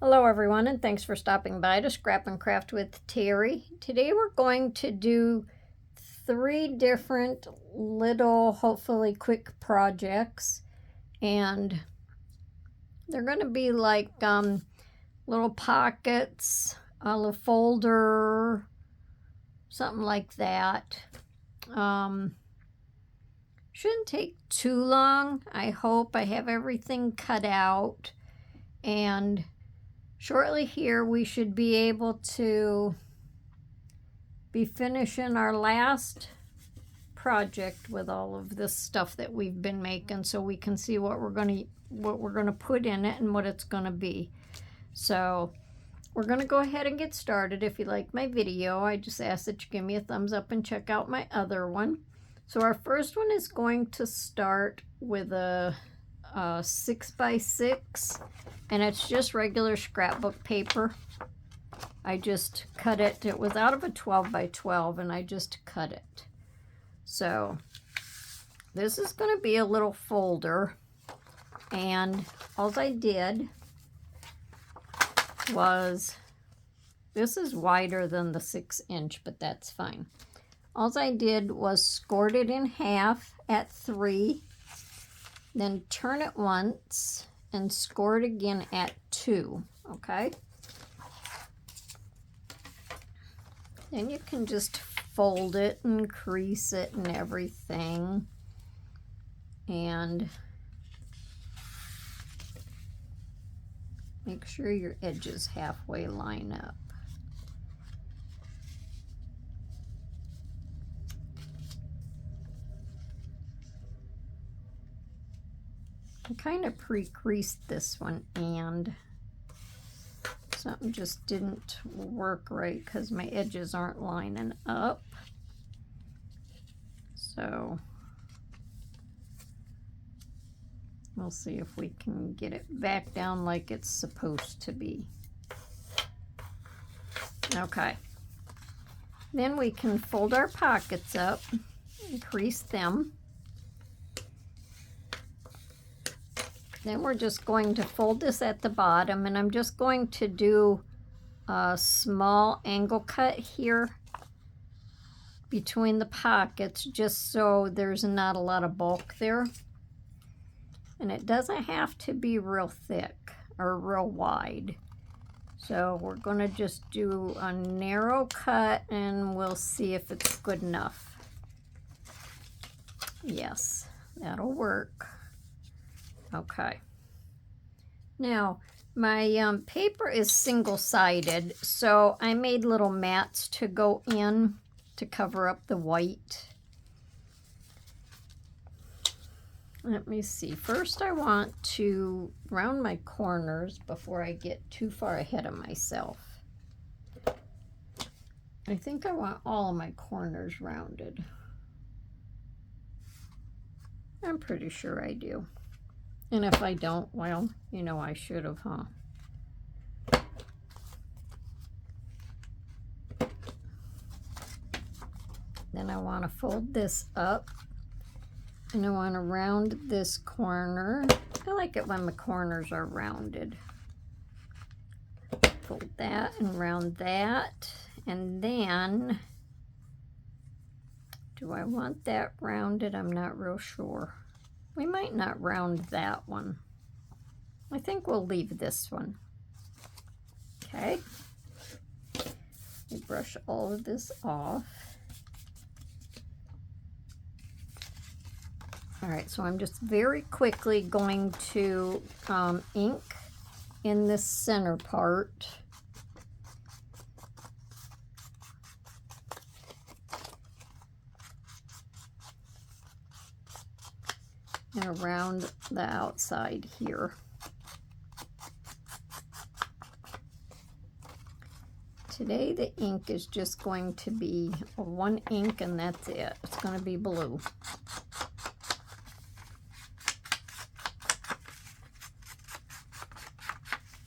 Hello everyone, and thanks for stopping by to Scrap and Craft with Terry. Today we're going to do 3 different little, hopefully quick projects, and they're going to be like little pockets, a little folder, something like that. Shouldn't take too long. I hope I have everything cut out, and shortly here we should be able to be finishing our last project with all of this stuff that we've been making, so we can see what we're going to put in it and what it's going to be. So we're going to go ahead and get started. If you like my video, I just ask that you give me a thumbs up and check out my other one. So our first one is going to start with a 6x6, and it's just regular scrapbook paper. I just cut it. It was out of a 12x12, and I just cut it. So this is going to be a little folder, and all I did was, this is wider than the 6-inch, but that's fine. All I did was scored it in half at 3, then turn it once and score it again at 2, okay? Then you can just fold it and crease it and everything. And make sure your edges halfway line up. I kind of pre-creased this one, and something just didn't work right because my edges aren't lining up. So we'll see if we can get it back down like it's supposed to be. Okay. Then we can fold our pockets up and crease them. Then we're just going to fold this at the bottom, and I'm just going to do a small angle cut here between the pockets, just so there's not a lot of bulk there. And it doesn't have to be real thick or real wide. So we're going to just do a narrow cut, and we'll see if it's good enough. Yes, that'll work. Okay. Now, my paper is single-sided, so I made little mats to go in to cover up the white. Let me see. First, I want to round my corners before I get too far ahead of myself. I think I want all of my corners rounded. I'm pretty sure I do. And if I don't, well, you know I should have, huh? Then I want to fold this up, and I want to round this corner. I like it when the corners are rounded. Fold that and round that. And then, do I want that rounded? I'm not real sure. We might not round that one. I think we'll leave this one. Okay. We brush all of this off. All right, so I'm just very quickly going to ink in this center part. And around the outside here. Today the ink is just going to be one ink, and that's it. It's going to be blue.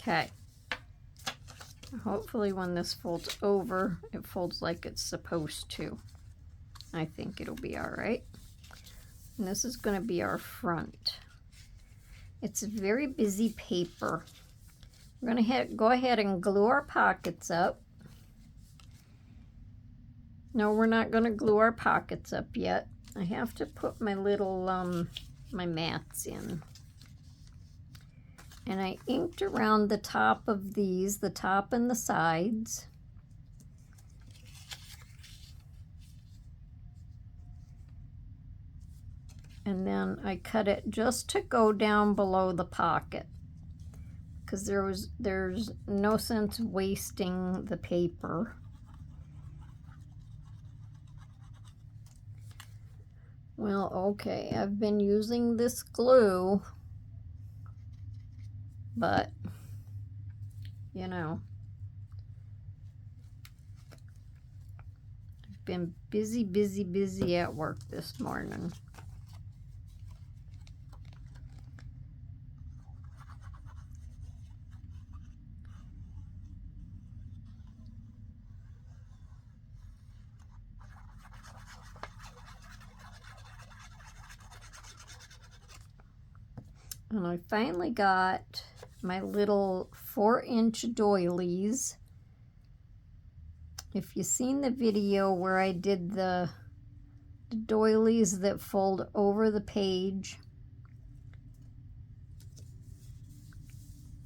Okay. Hopefully when this folds over, it folds like it's supposed to. I think it'll be all right. And this is going to be our front. It's a very busy paper. We're going to go ahead and glue our pockets up. No, we're not going to glue our pockets up yet. I have to put my little, my mats in. And I inked around the top of these, the top and the sides. And then I cut it just to go down below the pocket, because there's no sense wasting the paper. Well, okay, I've been using this glue, but, you know, I've been busy at work this morning. And I finally got my little 4-inch doilies. If you've seen the video where I did the doilies that fold over the page,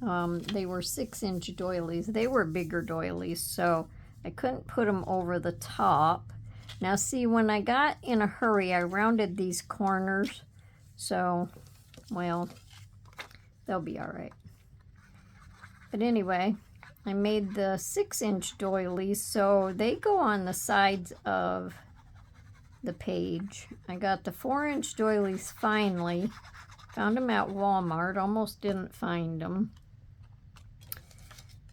they were 6-inch doilies. They were bigger doilies, so I couldn't put them over the top. Now see, when I got in a hurry, I rounded these corners, so, well, they'll be all right. But anyway, I made the 6-inch doilies, so they go on the sides of the page. I got the 4-inch doilies finally. Found them at Walmart, almost didn't find them.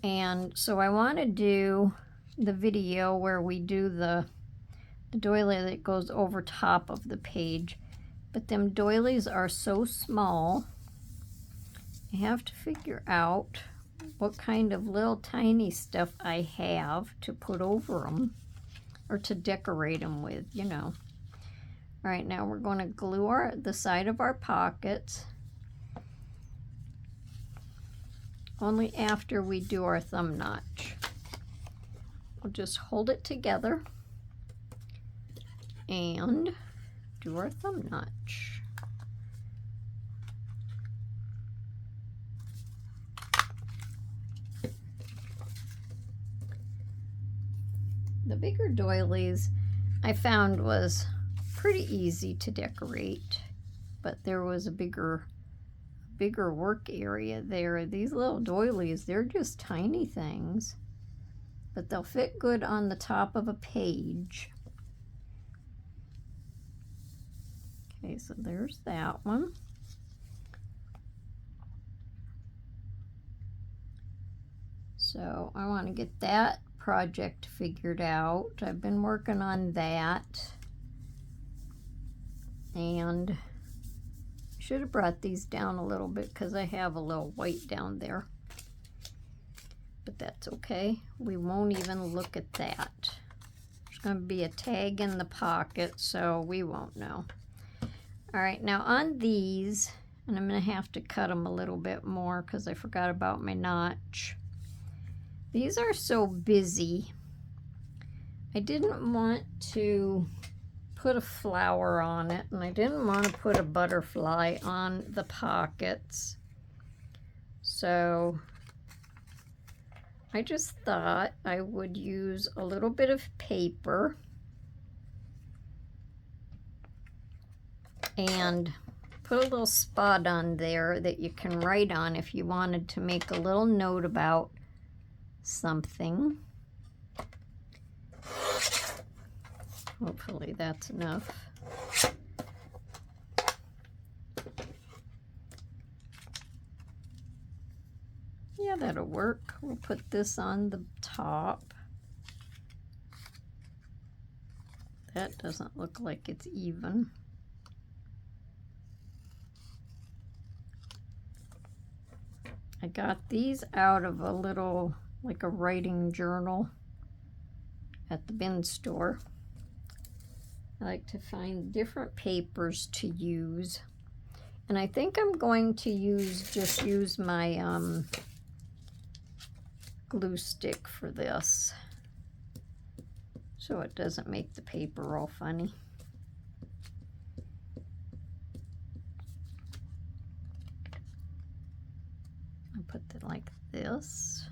And so I want to do the video where we do the doily that goes over top of the page. But them doilies are so small, I have to figure out what kind of little tiny stuff I have to put over them, or to decorate them with, you know. All right, now we're going to glue the side of our pockets, only after we do our thumb notch. We'll just hold it together and do our thumb notch. The bigger doilies I found was pretty easy to decorate, but there was a bigger work area there. These little doilies, they're just tiny things, but they'll fit good on the top of a page. Okay, so there's that one. So I want to get that project figured out. I've been working on that, and I should have brought these down a little bit because I have a little white down there, but that's okay. We won't even look at that. There's going to be a tag in the pocket, so we won't know. All right, now on these, and I'm going to have to cut them a little bit more because I forgot about my notch. These are so busy. I didn't want to put a flower on it, and I didn't want to put a butterfly on the pockets. So I just thought I would use a little bit of paper and put a little spot on there that you can write on if you wanted to make a little note about something. Hopefully that's enough. Yeah, that'll work. We'll put this on the top. That doesn't look like it's even. I got these out of a little, like a writing journal at the bin store. I like to find different papers to use. And I think I'm going to use my glue stick for this so it doesn't make the paper all funny. I'll put it like this.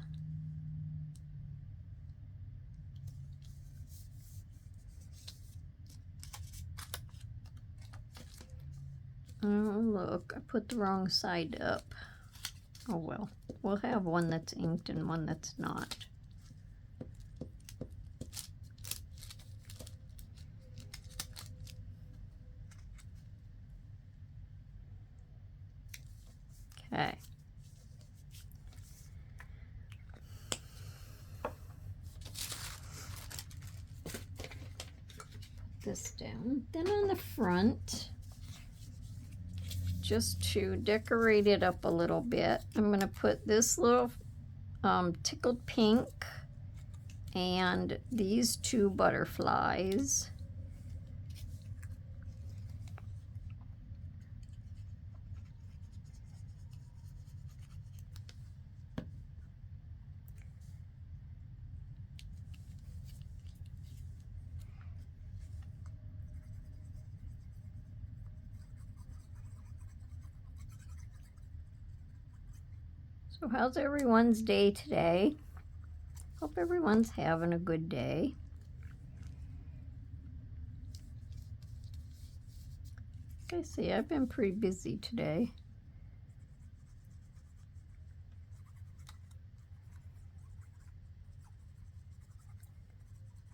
Oh, look, I put the wrong side up. Oh well, we'll have one that's inked and one that's not. Okay. Put this down. Then on the front, just to decorate it up a little bit, I'm going to put this little tickled pink and these two butterflies. So how's everyone's day today? Hope everyone's having a good day. Like I see, I've been pretty busy today.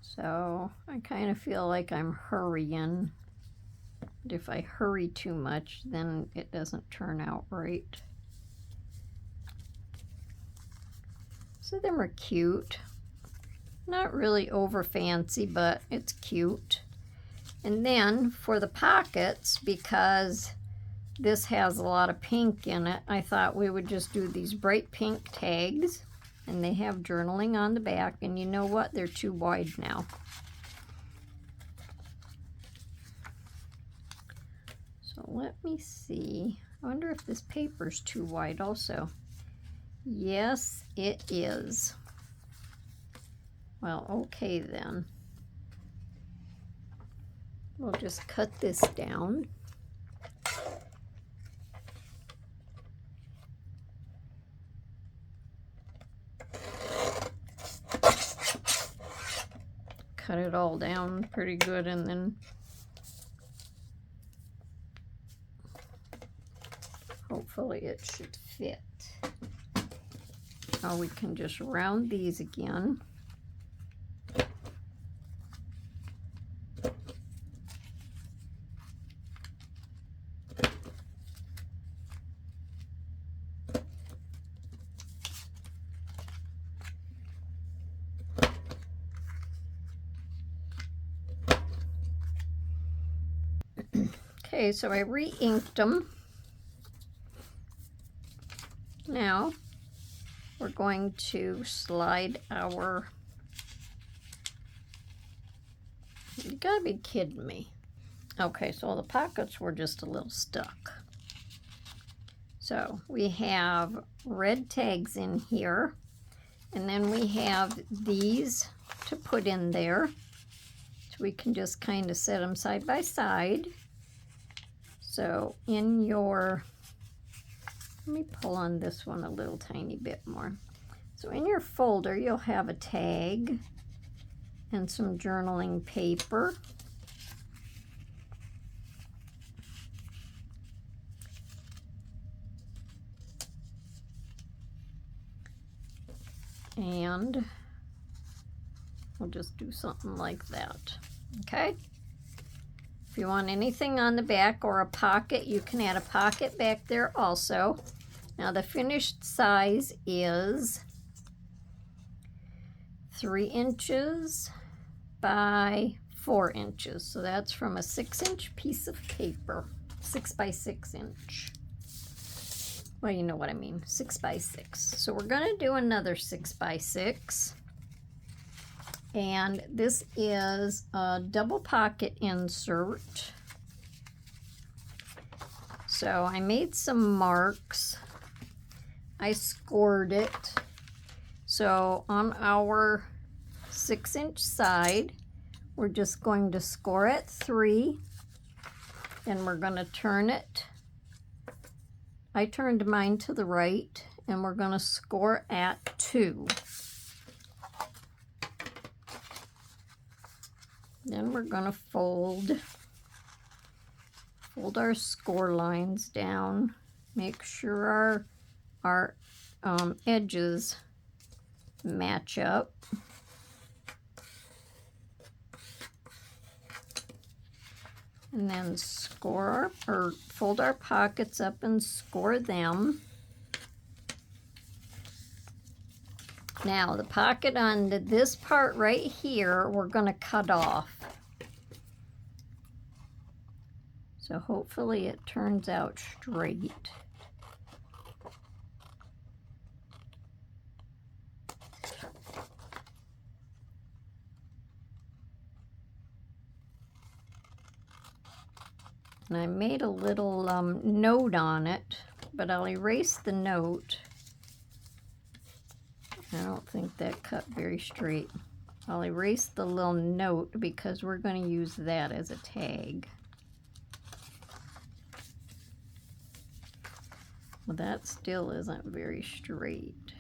So I kind of feel like I'm hurrying. If I hurry too much, then it doesn't turn out right. So them are cute. Not really over fancy, but it's cute. And then for the pockets, because this has a lot of pink in it, I thought we would just do these bright pink tags. And they have journaling on the back. And you know what? They're too wide now. So let me see. I wonder if this paper's too wide also. Yes, it is. Well, okay then. We'll just cut this down. Cut it all down pretty good, and then hopefully it should fit. Now we can just round these again. Okay, so I re-inked them. Now we're going to slide our, you gotta be kidding me. Okay, so the pockets were just a little stuck. So we have red tags in here, and then we have these to put in there. So we can just kind of set them side by side. So in your, let me pull on this one a little tiny bit more. So in your folder, you'll have a tag and some journaling paper. And we'll just do something like that, okay? If you want anything on the back or a pocket, you can add a pocket back there also. Now the finished size is 3 inches by 4 inches. So that's from a 6-inch piece of paper, 6 by 6 inch. Well, you know what I mean, 6 by 6. So we're gonna do another 6 by 6. And this is a double pocket insert. So I made some marks. I scored it So on our 6-inch side, we're just going to score at 3. Then we're going to turn it. I turned mine to the right, and we're going to score at 2. Then we're going to fold our score lines down. Make sure our edges match up. And then score or fold our pockets up and score them. Now the pocket on this part right here, we're going to cut off. So hopefully it turns out straight. And I made a little note on it, but I'll erase the note. I don't think that cut very straight. I'll erase the little note because we're going to use that as a tag. Well, that still isn't very straight.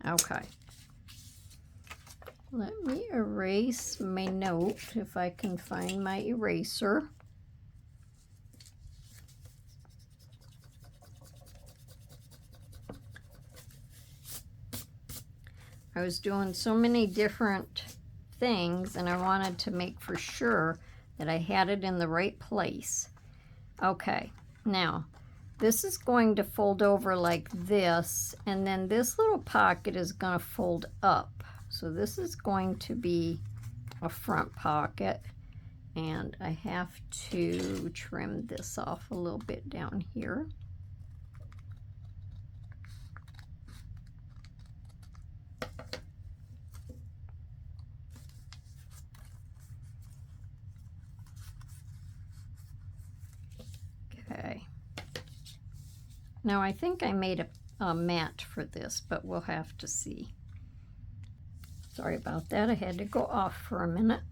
Okay. Let me erase my note if I can find my eraser. I was doing so many different things and I wanted to make for sure that I had it in the right place. Okay, now this is going to fold over like this, and then this little pocket is going to fold up. So this is going to be a front pocket, and I have to trim this off a little bit down here. Okay. Now I think I made a mat for this, but we'll have to see. Sorry about that, I had to go off for a minute.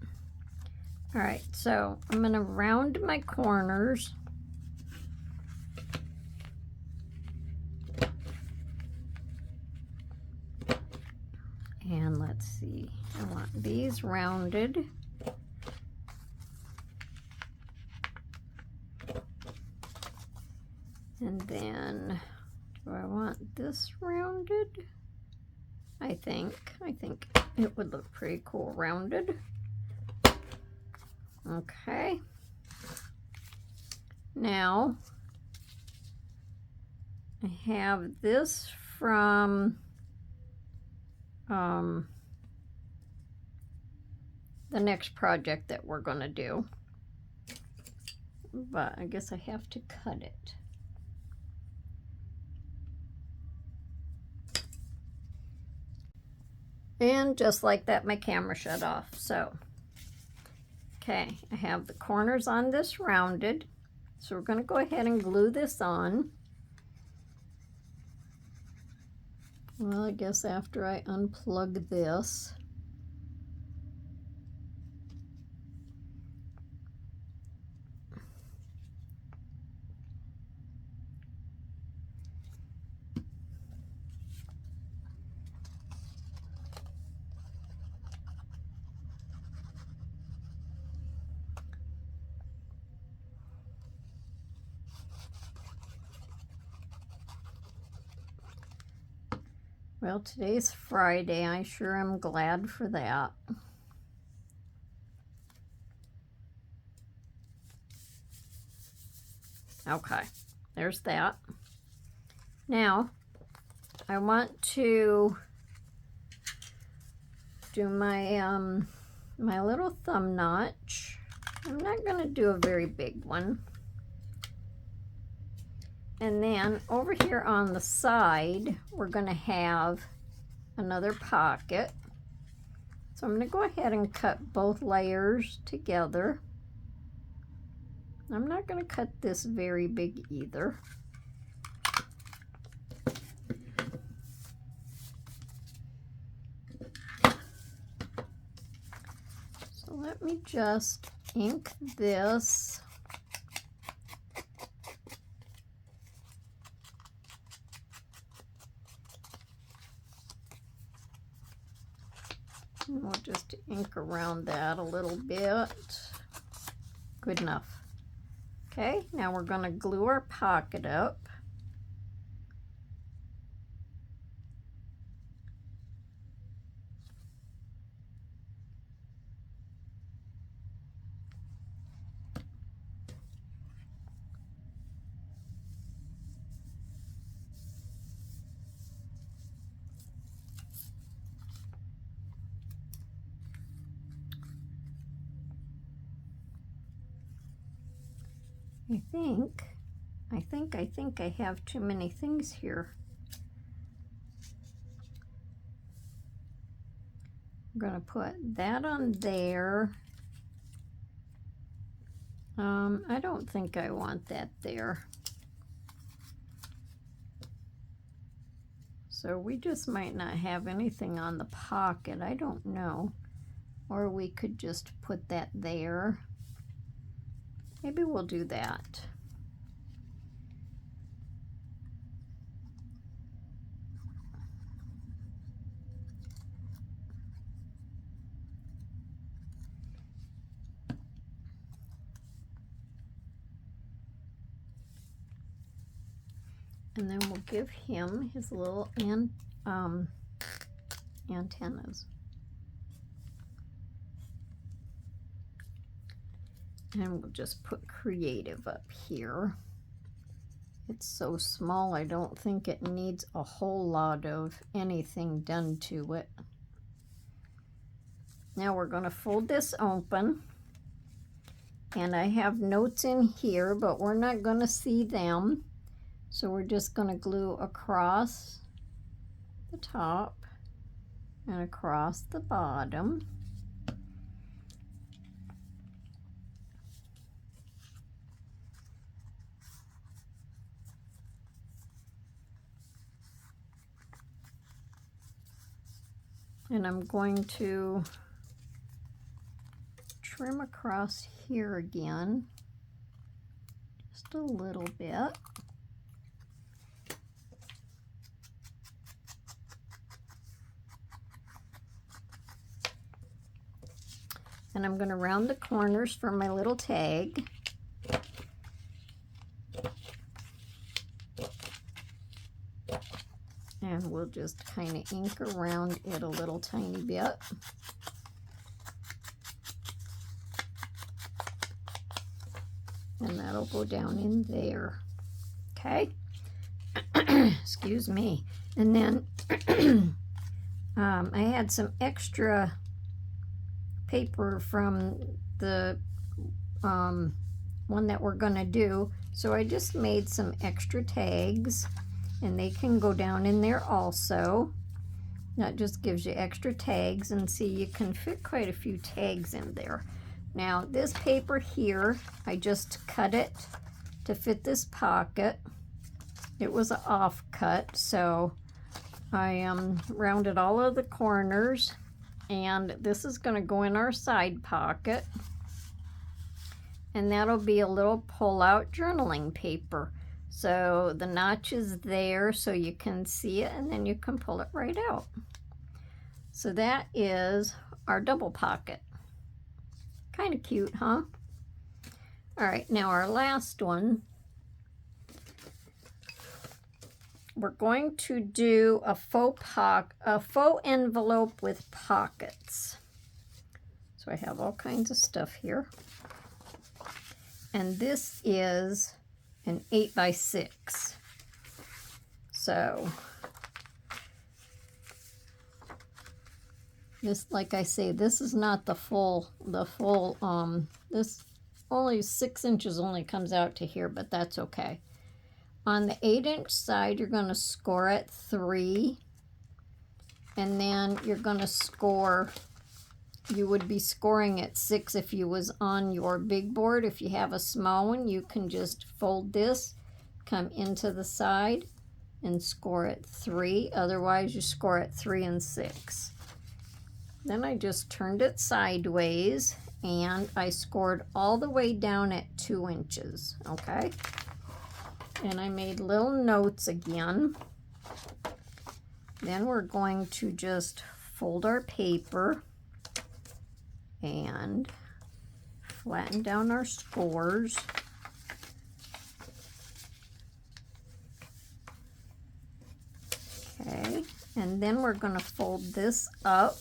All right, so I'm going to round my corners. And let's see, I want these rounded. And then, do I want this rounded? I think it would look pretty cool rounded. Okay. Now, I have this from the next project that we're going to do. But I guess I have to cut it. And just like that, my camera shut off. So, okay, I have the corners on this rounded. So we're going to go ahead and glue this on. Well, I guess after I unplug this. Well, today's Friday. I sure am glad for that. Okay, there's that. Now, I want to do my my little thumb notch. I'm not going to do a very big one. And then over here on the side, we're going to have another pocket. So I'm going to go ahead and cut both layers together. I'm not going to cut this very big either. just ink this. And we'll just ink around that a little bit. Good enough. Okay, now we're going to glue our pocket up. I think I have too many things here. I'm going to put that on there. I don't think I want that there. So we just might not have anything on the pocket. I don't know. Or we could just put that there. Maybe we'll do that. And then we'll give him his little antennas. And we'll just put creative up here. It's so small, I don't think it needs a whole lot of anything done to it. Now we're going to fold this open. And I have notes in here, but we're not going to see them. So we're just going to glue across the top and across the bottom. And I'm going to trim across here again, just a little bit. And I'm going to round the corners for my little tag. And we'll just kind of ink around it a little tiny bit. And that'll go down in there. Okay? Excuse me. And then I had some extra paper from the one that we're going to do. So I just made some extra tags. And they can go down in there also. That just gives you extra tags, and see, you can fit quite a few tags in there. Now this paper here, I just cut it to fit this pocket. It was an offcut, so I rounded all of the corners, and this is going to go in our side pocket. And that'll be a little pull-out journaling paper. So the notch is there so you can see it, and then you can pull it right out. So that is our double pocket. Kind of cute, huh? All right, now our last one. We're going to do a faux envelope with pockets. So I have all kinds of stuff here. And this is an 8x6. So this, like I say, this is not the full, this only 6 inches only comes out to here, but that's okay. On the 8-inch side, you're going to score at 3, and then you're going to score, you would be scoring at 6 if you was on your big board. If you have a small one, you can just fold this, come into the side, and score at 3. Otherwise, you score at 3 and 6. Then I just turned it sideways, and I scored all the way down at 2 inches, okay? And I made little notes again. Then we're going to just fold our paper and flatten down our scores. Okay, and then we're going to fold this up.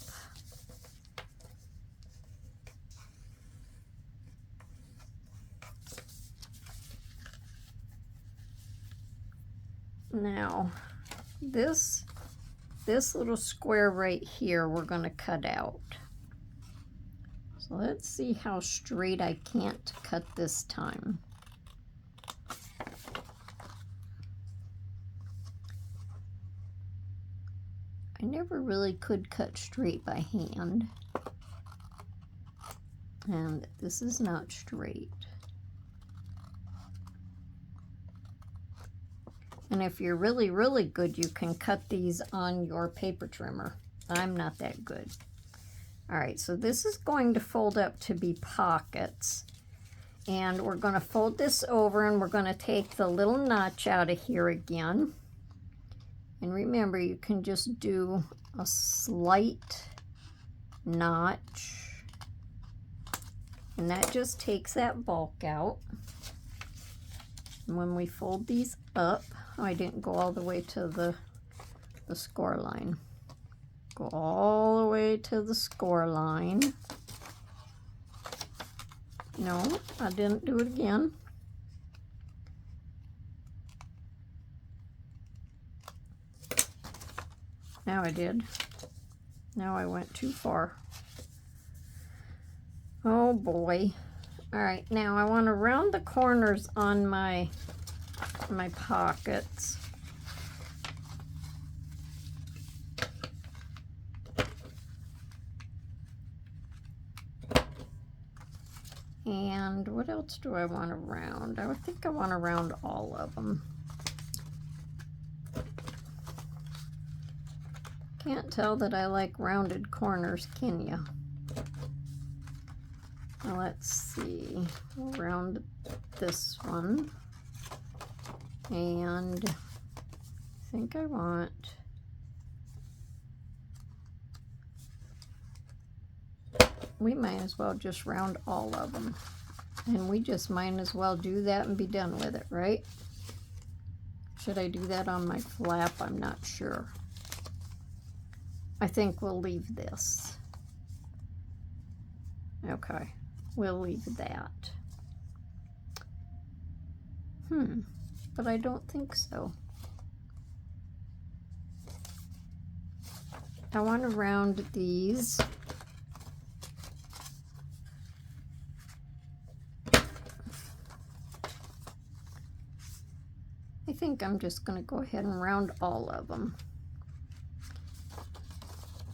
Now, this little square right here, we're going to cut out. So let's see how straight I can't cut this time. I never really could cut straight by hand. And this is not straight. And if you're really, really good, you can cut these on your paper trimmer. I'm not that good. All right, so this is going to fold up to be pockets. And we're going to fold this over, and we're going to take the little notch out of here again. And remember, you can just do a slight notch. And that just takes that bulk out. And when we fold these up, I didn't go all the way to the score line. Go all the way to the score line. No, I didn't do it again. Now I did. Now I went too far. Oh boy. All right, now I want to round the corners on my pockets. And what else do I want to round? I would think I want to round all of them. Can't tell that I like rounded corners, can you? Now let's see. We'll round this one. And I think I want we might as well just round all of them. And we just might as well do that and be done with it, right? Should I do that on my flap? I'm not sure. I think we'll leave this. Okay, we'll leave that. But I don't think so. I want to round these. I think I'm just going to go ahead and round all of them.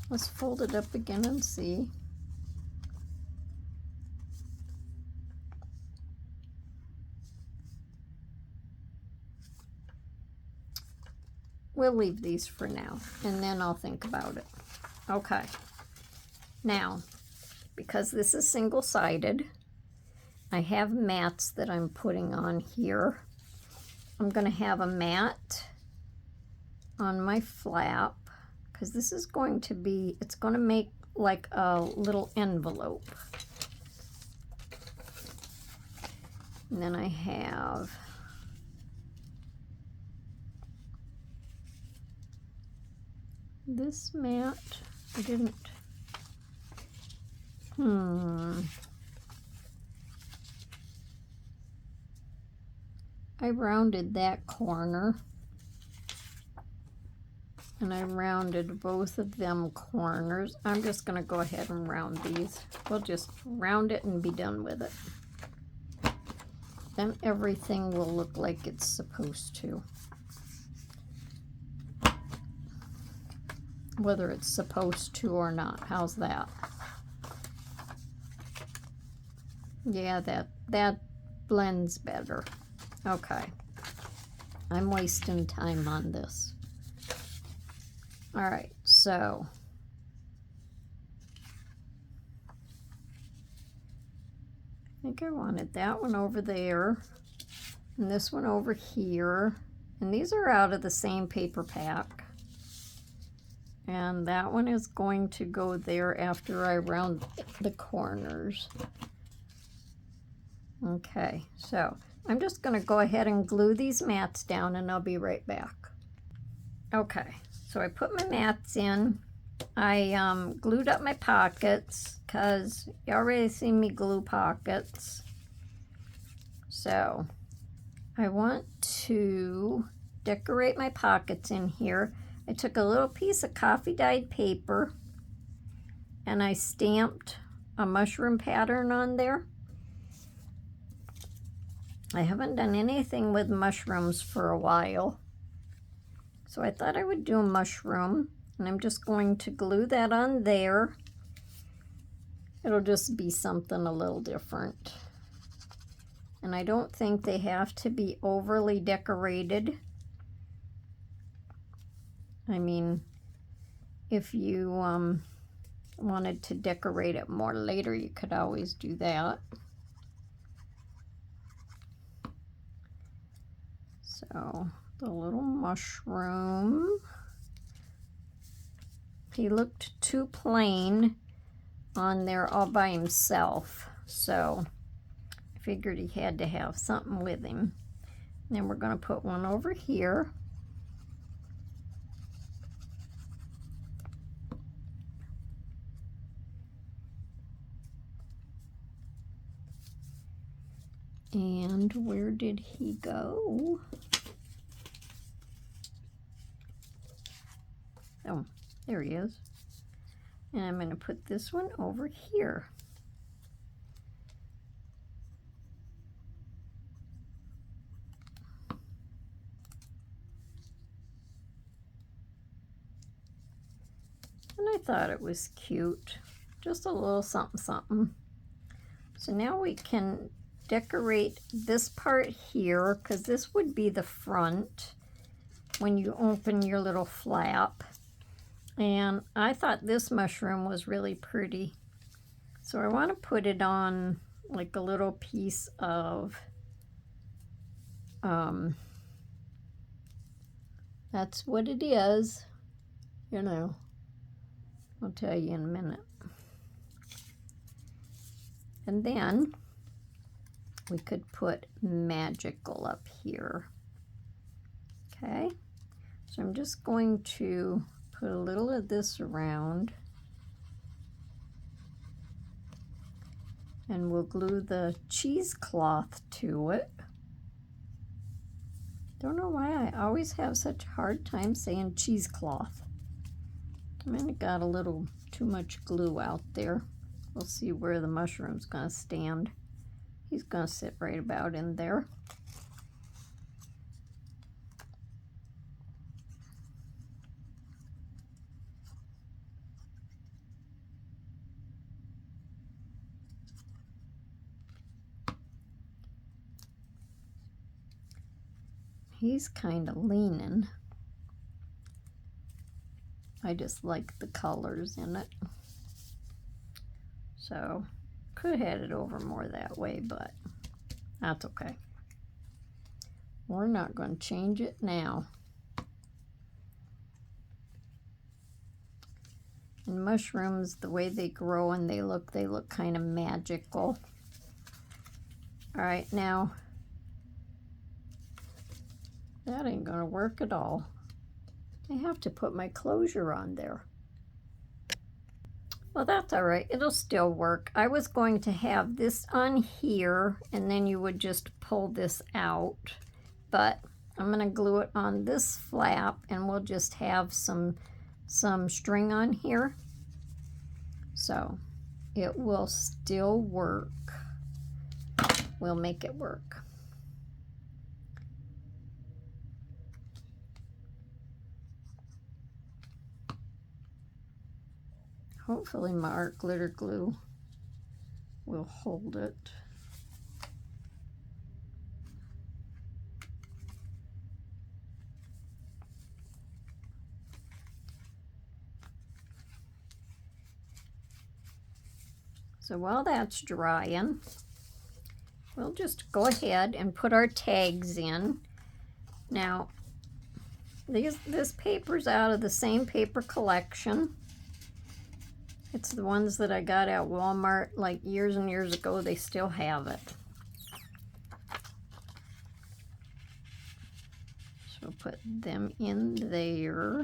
Let's fold it up again and see. We'll leave these for now, and then I'll think about it. Okay. Now, because this is single-sided, I have mats that I'm putting on here. I'm going to have a mat on my flap, because this is going to be, it's going to make like a little envelope. And then I have this mat. I didn't, I rounded that corner. And I rounded both of them corners. I'm just going to go ahead and round these. We'll just round it and be done with it. Then everything will look like it's supposed to. Whether it's supposed to or not. How's that? Yeah, that blends better. Okay. I'm wasting time on this. All right, so I think I wanted that one over there and this one over here. And these are out of the same paper pack. And that one is going to go there after I round the corners. Okay, so I'm just going to go ahead and glue these mats down and I'll be right back. Okay, so I put my mats in. I glued up my pockets because you already seen me glue pockets. So I want to decorate my pockets in here. I took a little piece of coffee dyed paper and I stamped a mushroom pattern on there. I haven't done anything with mushrooms for a while, so I thought I would do a mushroom, and I'm just going to glue that on there. It'll just be something a little different. And I don't think they have to be overly decorated. I mean, if you wanted to decorate it more later, you could always do that. So the little mushroom, he looked too plain on there all by himself, so I figured he had to have something with him. And then we're going to put one over here. And where did he go? Oh, there he is. And I'm going to put this one over here. And I thought it was cute. Just a little something something. So now we can decorate this part here, because this would be the front when you open your little flap. And I thought this mushroom was really pretty. So I want to put it on like a little piece of, that's what it is, you know. I'll tell you in a minute. And then we could put magical up here. Okay, so I'm just going to put a little of this around, and we'll glue the cheesecloth to it. Don't know why I always have such a hard time saying cheesecloth. I might have got a little too much glue out there. We'll see where the mushroom's gonna stand. He's gonna sit right about in there. He's kind of leaning. I just like the colors in it. So, could have had it over more that way, but that's okay. We're not going to change it now. And mushrooms, the way they grow and they look kind of magical. All right, now, that ain't going to work at all. I have to put my closure on there. Well, that's all right. It'll still work. I was going to have this on here, and then you would just pull this out. But I'm going to glue it on this flap, and we'll just have some string on here. So it will still work. We'll make it work. Hopefully my art glitter glue will hold it. So while that's drying, we'll just go ahead and put our tags in. Now, this paper's out of the same paper collection. It's the ones that I got at Walmart like years and years ago. They still have it. So put them in there.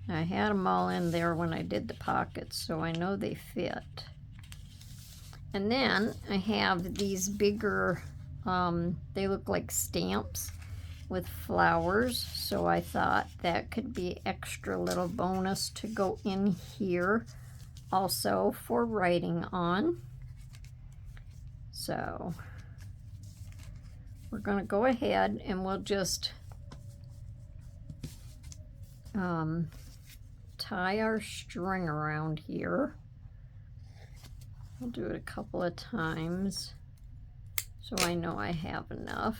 I had them all in there when I did the pockets, so I know they fit. And then I have these bigger, they look like stamps with flowers, so I thought that could be extra little bonus to go in here also for writing on. So we're going to go ahead and we'll just tie our string around here. I'll do it a couple of times so I know I have enough.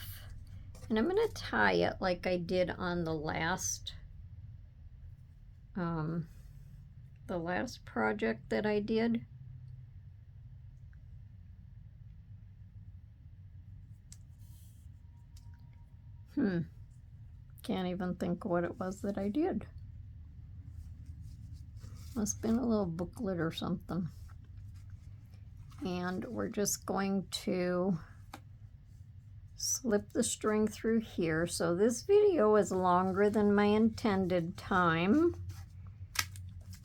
And I'm going to tie it like I did on the last project that I did. Can't even think what it was that I did. Must have been a little booklet or something. And we're just going to slip the string through here. So this video is longer than my intended time,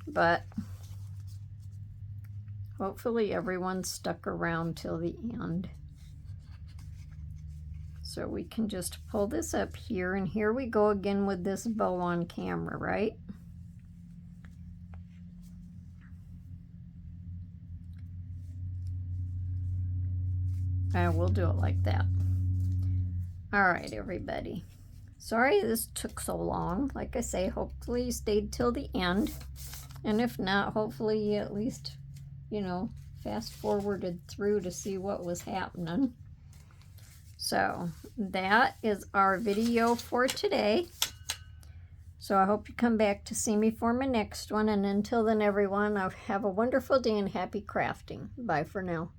but hopefully everyone stuck around till the end. So we can just pull this up here, and here we go again with this bow on camera, right? And we'll do it like that. All right, everybody. Sorry this took so long. Like I say, hopefully you stayed till the end. And if not, hopefully you at least, you know, fast forwarded through to see what was happening. So that is our video for today. So I hope you come back to see me for my next one. And until then, everyone, have a wonderful day and happy crafting. Bye for now.